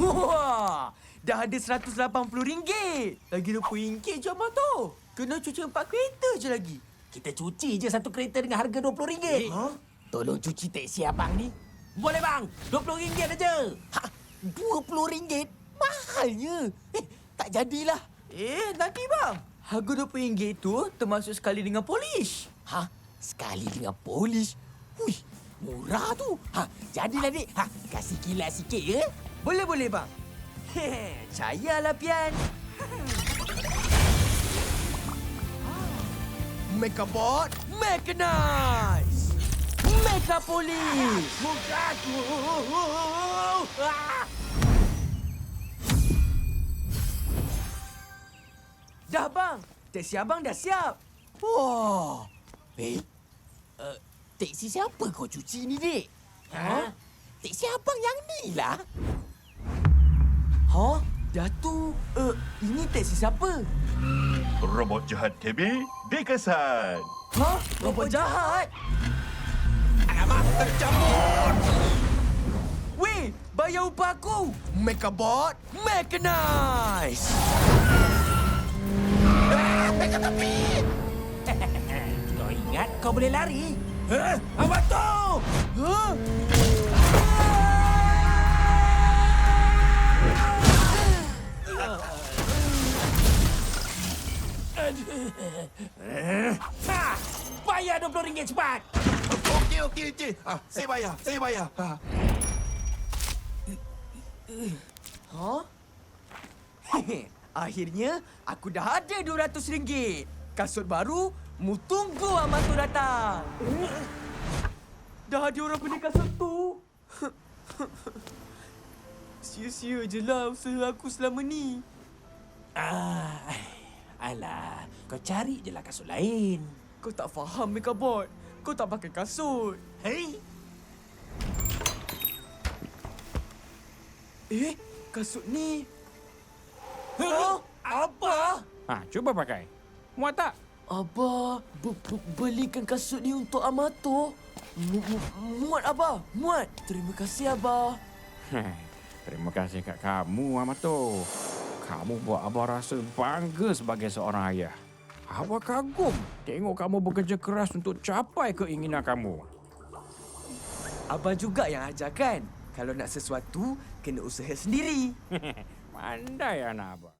Wah, dah ada RM180. Lagi RM20 je abang tu. Kena cuci 4 kereta je lagi. Kita cuci je satu kereta dengan harga RM20. Ha? Tolong cuci teksi abang ni. Boleh bang, RM20 aja. Ha, RM20? Mahalnya. Tak jadilah. Nanti bang. Harga RM20 tu termasuk sekali dengan polish. Ha, sekali dengan polis. Hui, murah tu. Ha, jadilah, Dik. Ha, kasih kilat sikit ya. Boleh bang. Cayalah Pian. Megabot, Mechanize. Mega Police. Mukaku. Dah bang. Teksi abang dah siap. Wah. Teksi siapa kau cuci ni, Dik? Ha? Teksi abang yang ni lah. Ha? Datuk, ini teksi siapa? Robot jahat KB dikesan. Ha? Robot jahat? Alamak, tercampur. Weh, bayar upah aku. Megabot, Mechanize. Pegang tepi. Kau ingat kau boleh lari? Abang tu! Ha? Ha! Bayar RM20 cepat! Okey. Saya bayar. Ha? Akhirnya, aku dah ada RM200. Kasut baru, mu tunggu amat tu datang. Dah ada orang beli kasut tu. Sia-sia je lah usaha aku selama ni. Alah, kau cari je lah kasut lain. Kau tak faham, Megabot. Kau tak pakai kasut. Hei! Kasut ni... Apa? Cuba pakai. Muat tak? Abah, belikan kasut ni untuk Amato. Muat, Abah. Muat. Terima kasih, Abah. Terima kasih kat kamu, Amato. Kamu buat Abah rasa bangga sebagai seorang ayah. Abah kagum tengok kamu bekerja keras untuk capai keinginan kamu. Abah juga yang ajarkan. Kalau nak sesuatu, kena usaha sendiri. Pandai anak Abah.